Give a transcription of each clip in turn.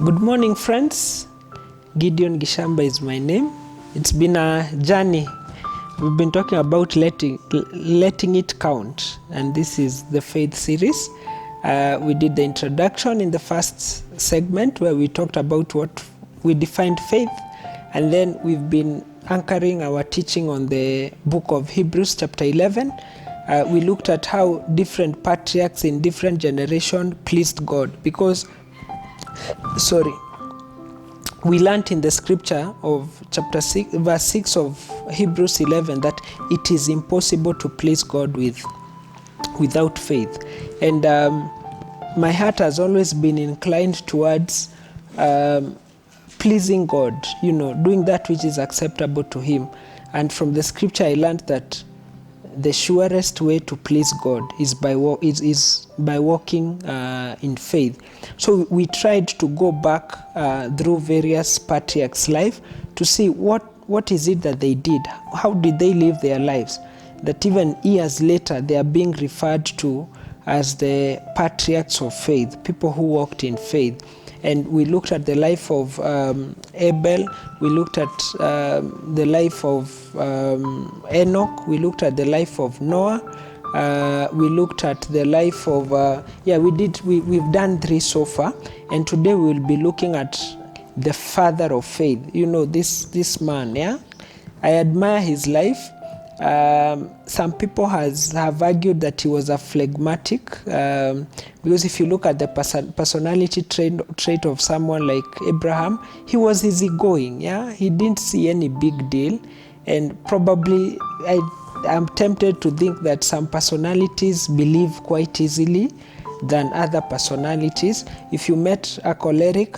Good morning, friends. Gideon Gichamba is my name. It's been a journey. We've been talking about letting it count, and this is the faith series. We did the introduction in the first segment where we talked about what we defined faith, and then we've been anchoring our teaching on the book of Hebrews chapter 11. We looked at how different patriarchs in different generations pleased God because we learned in the scripture of chapter 6, verse 6 of Hebrews 11 that it is impossible to please God without faith. And my heart has always been inclined towards pleasing God, doing that which is acceptable to Him. And from the scripture I learned that the surest way to please God is by walking in faith. So we tried to go back through various patriarchs' life to see what is it that they did, how did they live their lives, that even years later they are being referred to as the patriarchs of faith, people who walked in faith. And we looked at the life of Abel, we looked at the life of Enoch, we looked at the life of Noah, we looked at the life of, we've done 3 so far, and today we will be looking at the father of faith. This man, I admire his life. Some people have argued that he was a phlegmatic, because if you look at the personality trait of someone like Abraham, he was easygoing. He didn't see any big deal, and probably I'm tempted to think that some personalities believe quite easily than other personalities. If you met a choleric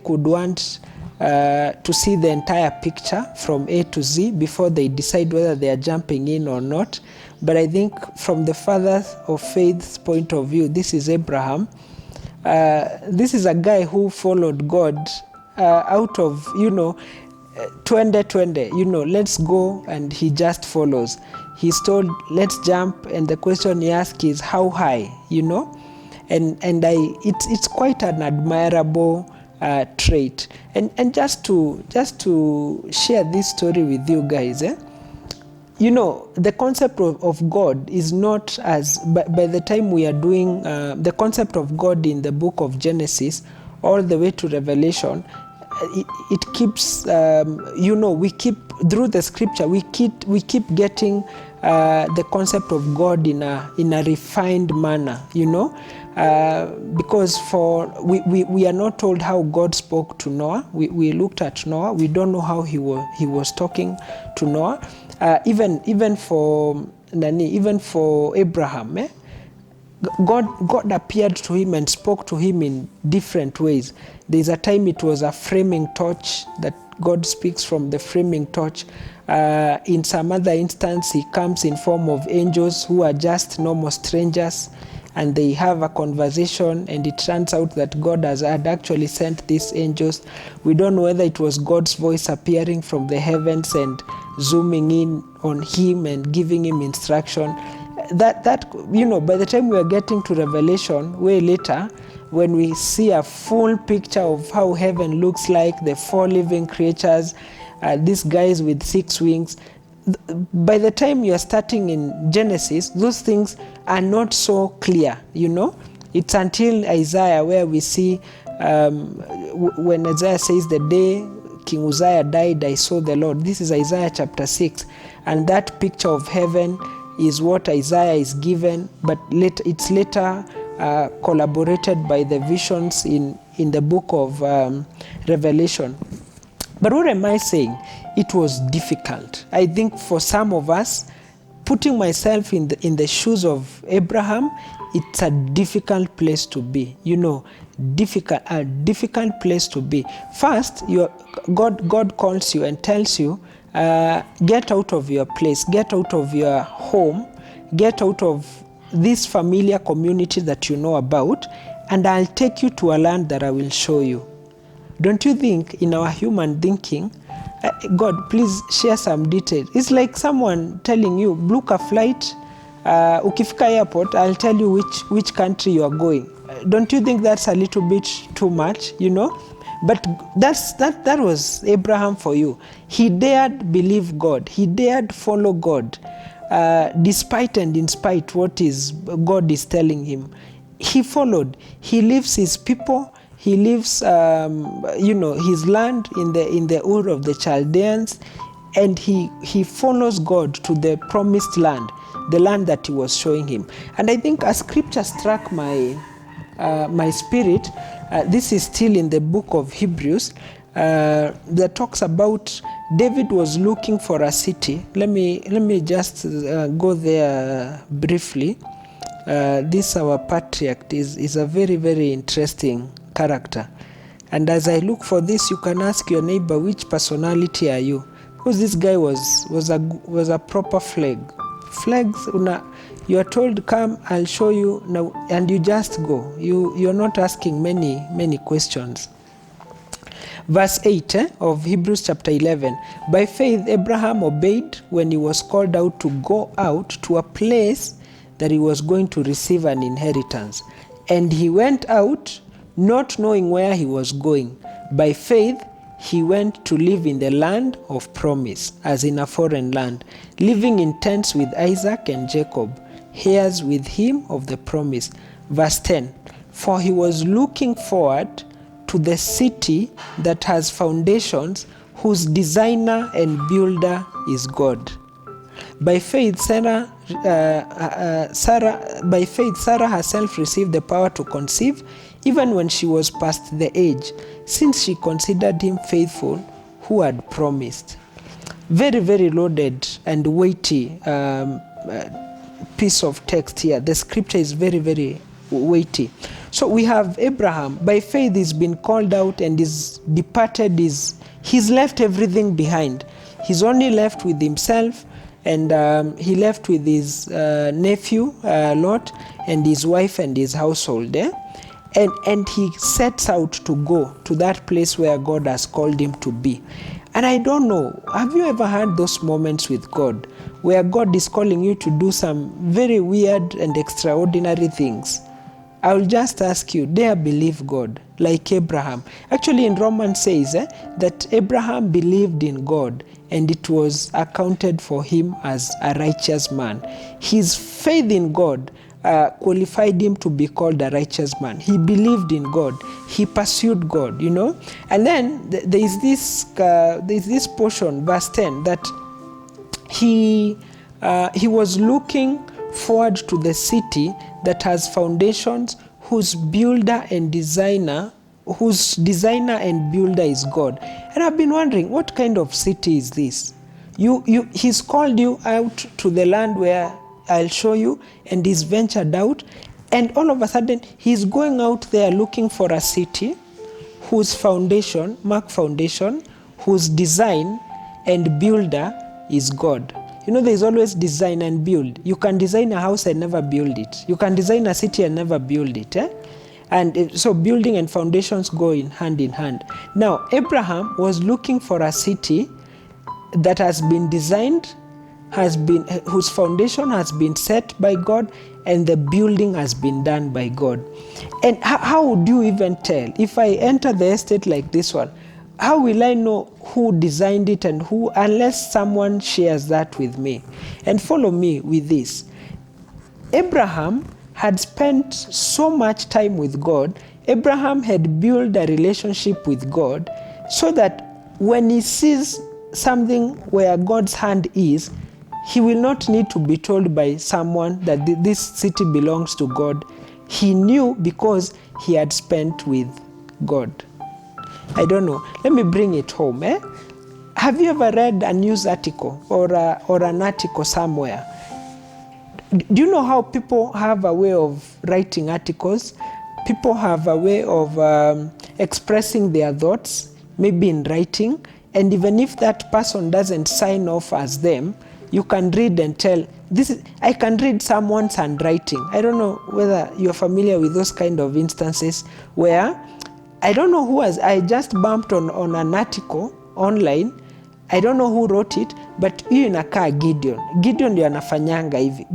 would want to see the entire picture from A to Z before they decide whether they are jumping in or not. But I think from the father of faith's point of view, this is Abraham. This is a guy who followed God out of, 2020, let's go, and he just follows. He's told, let's jump, and the question he asks is, how high, And it's quite an admirable trait. And just to share this story with you guys, the concept of God is not as, by the time we are doing the concept of God in the book of Genesis all the way to Revelation, it keeps, we keep, through the scripture, we keep getting the concept of God in a refined manner, because we are not told how God spoke to Noah. We looked at Noah. We don't know how he was talking to Noah. Even for Abraham, God appeared to him and spoke to him in different ways. There's a time it was a flaming torch that God speaks from the flaming torch. In some other instance, he comes in form of angels who are just normal strangers, and they have a conversation, and it turns out that God had actually sent these angels. We don't know whether it was God's voice appearing from the heavens and zooming in on him and giving him instruction. That by the time we are getting to Revelation, way later, when we see a full picture of how heaven looks like, the 4 living creatures, these guys with 6 wings, by the time you are starting in Genesis, those things are not so clear, It's until Isaiah where we see, when Isaiah says, the day King Uzziah died, I saw the Lord. This is Isaiah chapter 6. And that picture of heaven is what Isaiah is given, but it's later collaborated by the visions in the book of Revelation. But what am I saying? It was difficult. I think for some of us, putting myself in the shoes of Abraham, it's a difficult place to be. A difficult place to be. First, God calls you and tells you, get out of your place, get out of your home, get out of this familiar community that you know about, and I'll take you to a land that I will show you. Don't you think in our human thinking, God, please share some details. It's like someone telling you, book a flight, ukifika airport, I'll tell you which country you are going. Don't you think that's a little bit too much, But that was Abraham for you. He dared believe God. He dared follow God, despite and in spite what is God is telling him. He followed. He leaves his people. He leaves, his land in the Ur of the Chaldeans, and he follows God to the promised land, the land that he was showing him. And I think a scripture struck my spirit. This is still in the book of Hebrews, that talks about David was looking for a city. Let me just go there briefly. This our patriarch is a very, very interesting character. And as I look for this, you can ask your neighbor, which personality are you? Because this guy was a proper flag. Flags, you are told, come, I'll show you now, and you just go. You're not asking many questions. Verse 8 of Hebrews chapter 11. By faith, Abraham obeyed when he was called out to go out to a place that he was going to receive an inheritance. And he went out not knowing where he was going. By faith, he went to live in the land of promise, as in a foreign land, living in tents with Isaac and Jacob, heirs with him of the promise. Verse 10. For he was looking forward to the city that has foundations, whose designer and builder is God. By faith, Sarah herself received the power to conceive, even when she was past the age, since she considered him faithful who had promised. Very, very loaded and weighty piece of text here. The scripture is very, very weighty. So we have Abraham. By faith, he's been called out and is departed. He's left everything behind. He's only left with himself, and he left with his nephew Lot and his wife and his household. And he sets out to go to that place where God has called him to be. And I don't know, have you ever had those moments with God where God is calling you to do some very weird and extraordinary things? I'll just ask you, dare believe God, like Abraham. Actually, in Romans says that Abraham believed in God, and it was accounted for him as a righteous man. His faith in God qualified him to be called a righteous man. He believed in God. He pursued God, And then there is this portion, verse 10, that he was looking forward to the city that has foundations, whose designer and builder is God. And I've been wondering, what kind of city is this? He's called you out to the land where I'll show you, and he's ventured out, and all of a sudden he's going out there looking for a city whose foundation, whose design and builder is God. There's always design and build. You can design a house and never build it. You can design a city and never build it. And so building and foundations go hand in hand. Now, Abraham was looking for a city that has been designed, whose foundation has been set by God, and the building has been done by God. And how would you even tell? If I enter the estate like this one, how will I know who designed it and who, unless someone shares that with me? And follow me with this. Abraham had spent so much time with God. Abraham had built a relationship with God, so that when he sees something where God's hand is, he will not need to be told by someone that this city belongs to God. He knew because he had spent with God. I don't know. Let me bring it home. Have you ever read a news article or an article somewhere? Do you know how people have a way of writing articles? People have a way of expressing their thoughts, maybe in writing, and even if that person doesn't sign off as them, you can read and tell, I can read someone's handwriting. I don't know whether you're familiar with those kind of instances where, I don't know I just bumped on an article online. I don't know who wrote it, but hiyo inakaa Gideon. Gideon ndio anafanyanga hivi.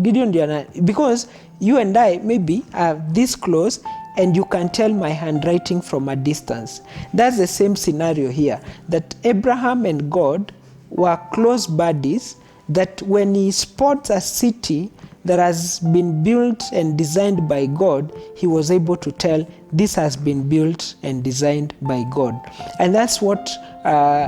Because you and I maybe are this close, and you can tell my handwriting from a distance. That's the same scenario here, that Abraham and God were close buddies, that when he spots a city that has been built and designed by God, he was able to tell this has been built and designed by God. And that's what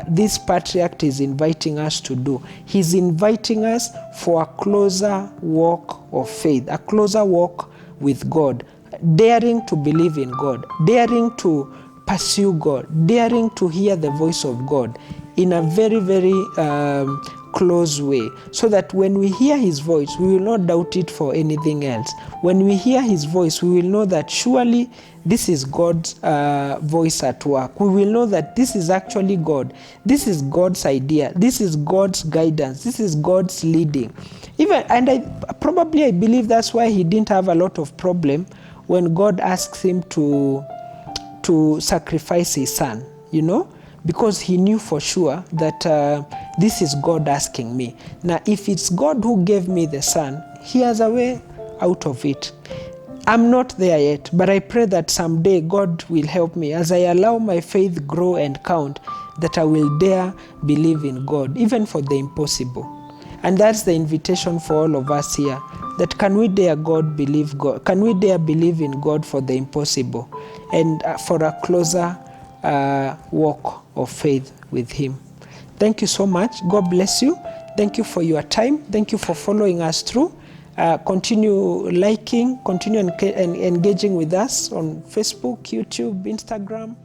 this patriarch is inviting us to do. He's inviting us for a closer walk of faith, a closer walk with God, daring to believe in God, daring to pursue God, daring to hear the voice of God in a very, very close way, so that when we hear his voice, we will not doubt it for anything else. When we hear his voice, we will know that surely this is God's voice at work. We will know that this is actually God. This is God's idea. This is God's guidance. This is God's leading. I believe that's why he didn't have a lot of problem when God asked him to sacrifice his son, because he knew for sure that this is God asking me. Now, if it's God who gave me the son, he has a way out of it. I'm not there yet, but I pray that someday God will help me as I allow my faith grow and count, that I will dare believe in God, even for the impossible. And that's the invitation for all of us here, that can we dare believe God? Can we dare believe in God for the impossible and for a closer walk of faith with him? Thank you so much. God bless you. Thank you for your time. Thank you for following us through. Continue liking, continue engaging with us on Facebook, YouTube, Instagram.